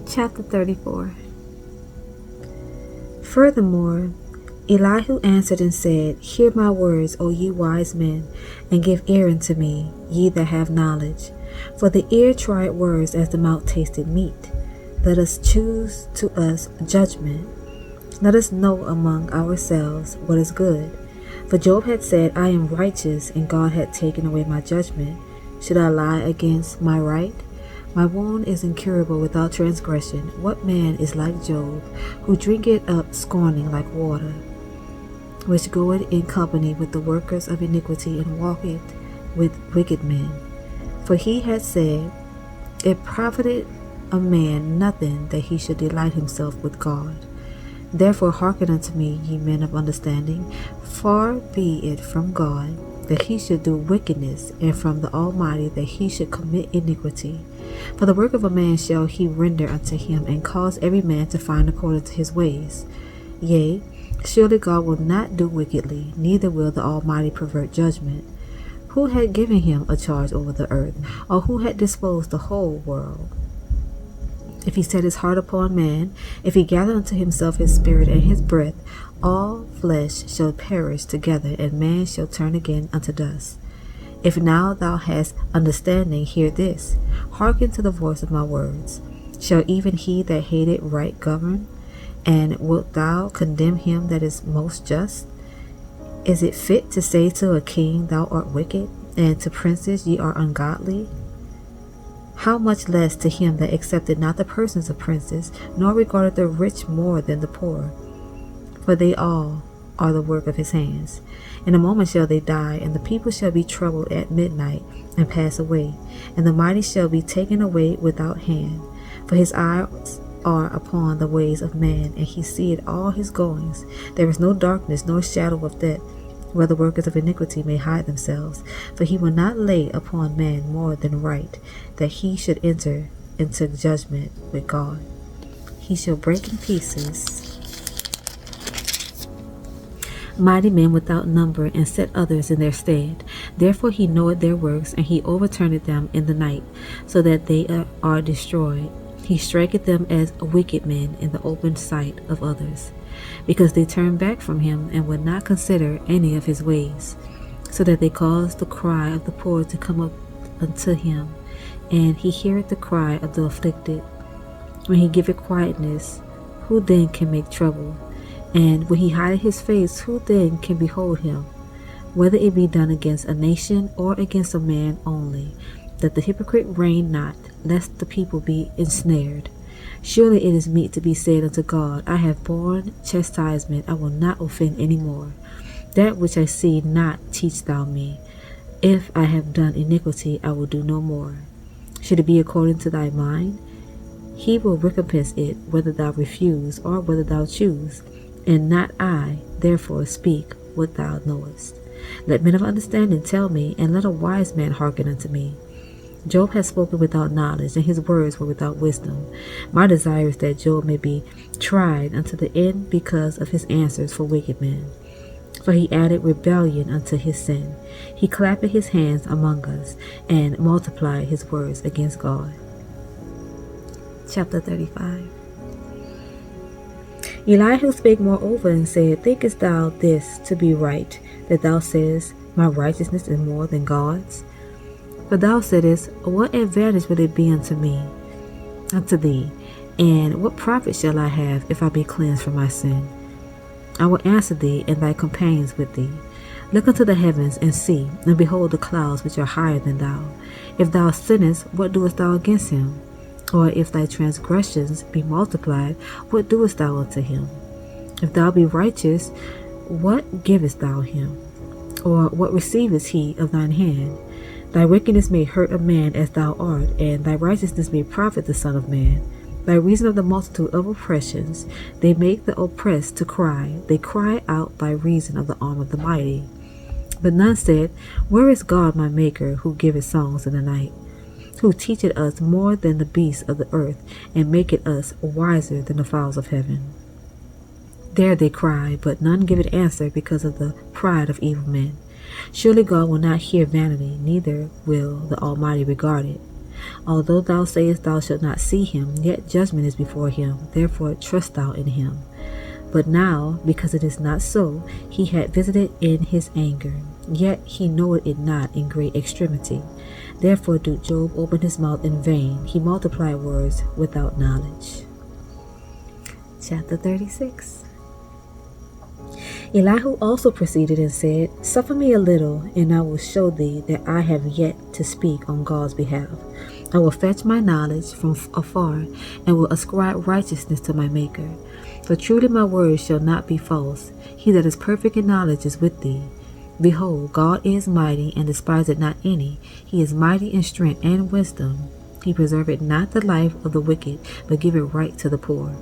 Chapter 34. Furthermore, Elihu answered and said, Hear my words, O ye wise men, and give ear unto me, ye that have knowledge. For the ear tried words as the mouth tasted meat. Let us choose to us judgment. Let us know among ourselves what is good. For Job had said, I am righteous, and God had taken away my judgment. Should I lie against my right? My wound is incurable without transgression. What man is like Job, who drinketh up scorning like water, which goeth in company with the workers of iniquity, and walketh with wicked men? For he had said, It profited a man nothing that he should delight himself with God. Therefore hearken unto me, ye men of understanding. Far be it from God that he should do wickedness, and from the Almighty that he should commit iniquity. For the work of a man shall he render unto him, and cause every man to find according to his ways. Yea, surely God will not do wickedly, neither will the Almighty pervert judgment. Who had given him a charge over the earth, or who had disposed the whole world? If he set his heart upon man, if he gather unto himself his spirit and his breath, all flesh shall perish together, and man shall turn again unto dust. If now thou hast understanding, hear this. Hearken to the voice of my words. Shall even he that hated right govern? And wilt thou condemn him that is most just? Is it fit to say to a king, Thou art wicked, and to princes, Ye are ungodly? How much less to him that accepted not the persons of princes, nor regarded the rich more than the poor? For they all are the work of his hands. In a moment shall they die, and the people shall be troubled at midnight, and pass away, and the mighty shall be taken away without hand. For his eyes are upon the ways of man, and he seeth all his goings. There is no darkness, nor shadow of death, where the workers of iniquity may hide themselves. For he will not lay upon man more than right, that he should enter into judgment with God. He shall break in pieces mighty men without number, and set others in their stead. Therefore he knoweth their works, and he overturneth them in the night, so that they are destroyed. He striketh them as wicked men in the open sight of others, because they turn back from him, and would not consider any of his ways, so that they cause the cry of the poor to come up unto him, and he heareth the cry of the afflicted. When he giveth quietness, who then can make trouble? And when he hideth his face, who then can behold him? Whether it be done against a nation, or against a man only, that the hypocrite reign not, lest the people be ensnared. Surely it is meet to be said unto God, I have borne chastisement, I will not offend any more. That which I see not teach thou me. If I have done iniquity, I will do no more. Should it be according to thy mind, he will recompense it, whether thou refuse, or whether thou choose. And not I, therefore speak what thou knowest. Let men of understanding tell me, and let a wise man hearken unto me. Job has spoken without knowledge, and his words were without wisdom. My desire is that Job may be tried unto the end because of his answers for wicked men. For he added rebellion unto his sin. He clapped his hands among us, and multiplied his words against God. Chapter 35. Elihu spake moreover and said, Thinkest thou this to be right, that thou sayest, My righteousness is more than God's? For thou saidest, What advantage will it be unto me, unto thee? And what profit shall I have if I be cleansed from my sin? I will answer thee, and thy companions with thee. Look unto the heavens, and see, and behold the clouds which are higher than thou. If thou sinnest, what doest thou against him? Or if thy transgressions be multiplied, what doest thou unto him? If thou be righteous, what givest thou him? Or what receiveth he of thine hand? Thy wickedness may hurt a man as thou art, and thy righteousness may profit the Son of Man. By reason of the multitude of oppressions, they make the oppressed to cry. They cry out by reason of the arm of the mighty. But none said, Where is God my Maker, who giveth songs in the night? Who teacheth us more than the beasts of the earth, and maketh us wiser than the fowls of heaven? There they cry, but none giveth answer because of the pride of evil men. Surely God will not hear vanity, neither will the Almighty regard it. Although thou sayest thou shalt not see him, yet judgment is before him, therefore trust thou in him. But now, because it is not so, he had visited in his anger, yet he knoweth it not in great extremity. Therefore do Job open his mouth in vain, he multiplied words without knowledge. Chapter 36. Elihu also proceeded and said, Suffer me a little, and I will show thee that I have yet to speak on God's behalf. I will fetch my knowledge from afar, and will ascribe righteousness to my Maker. For truly my words shall not be false. He that is perfect in knowledge is with thee. Behold, God is mighty, and despiseth not any. He is mighty in strength and wisdom. He preserveth not the life of the wicked, but giveth right to the poor.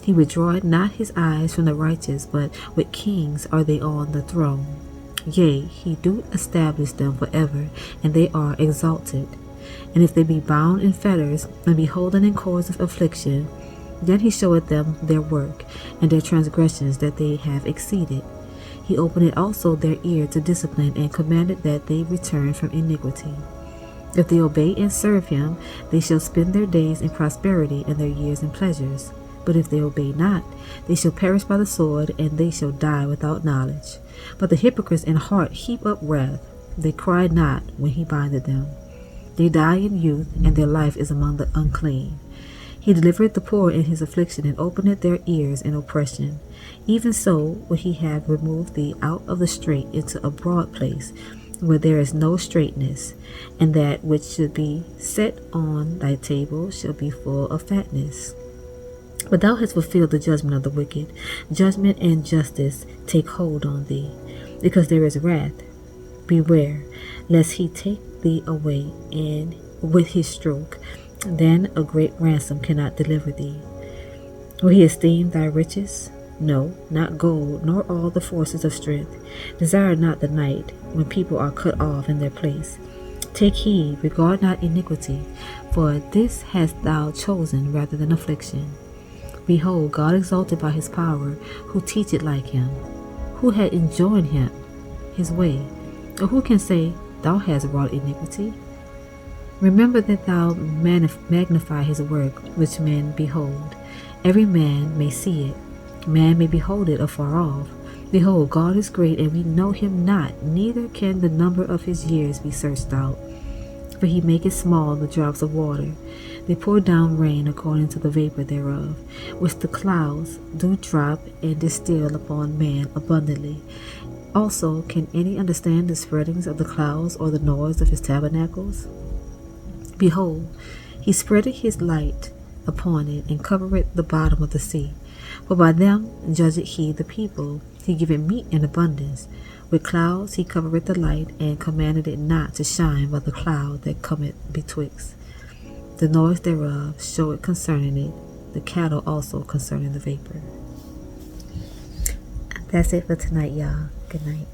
He withdraweth not his eyes from the righteous, but with kings are they on the throne. Yea, he doth establish them forever, and they are exalted. And if they be bound in fetters, and be holden in cords of affliction, then he showeth them their work, and their transgressions that they have exceeded. He openeth also their ear to discipline, and commanded that they return from iniquity. If they obey and serve him, they shall spend their days in prosperity, and their years in pleasures. But if they obey not, they shall perish by the sword, and they shall die without knowledge. But the hypocrites in heart heap up wrath. They cry not when he bindeth them. They die in youth, and their life is among the unclean. He delivereth the poor in his affliction, and openeth their ears in oppression. Even so would he have removed thee out of the strait into a broad place, where there is no straightness, and that which should be set on thy table shall be full of fatness. But thou hast fulfilled the judgment of the wicked. Judgment and justice take hold on thee, because there is wrath. Beware, lest he take thee away, and with his stroke, then a great ransom cannot deliver thee. Will he esteem thy riches? No, not gold, nor all the forces of strength. Desire not the night, when people are cut off in their place. Take heed, regard not iniquity, for this hast thou chosen rather than affliction. Behold, God exalted by his power, who teacheth like him? Who had enjoined him his way? Or who can say, Thou hast wrought iniquity? Remember that thou magnify his work, which men behold. Every man may see it. Man may behold it afar off. Behold, God is great, and we know him not, neither can the number of his years be searched out. For he maketh small the drops of water. They pour down rain according to the vapor thereof, which the clouds do drop and distill upon man abundantly. Also, can any understand the spreadings of the clouds, or the noise of his tabernacles? Behold, he spreadeth his light upon it, and covereth the bottom of the sea. For by them judgeth he the people. He giveth meat in abundance. With clouds he covereth the light, and commanded it not to shine by the cloud that cometh betwixt. The noise thereof showeth concerning it, the cattle also concerning the vapor. That's it for tonight, y'all. Good night.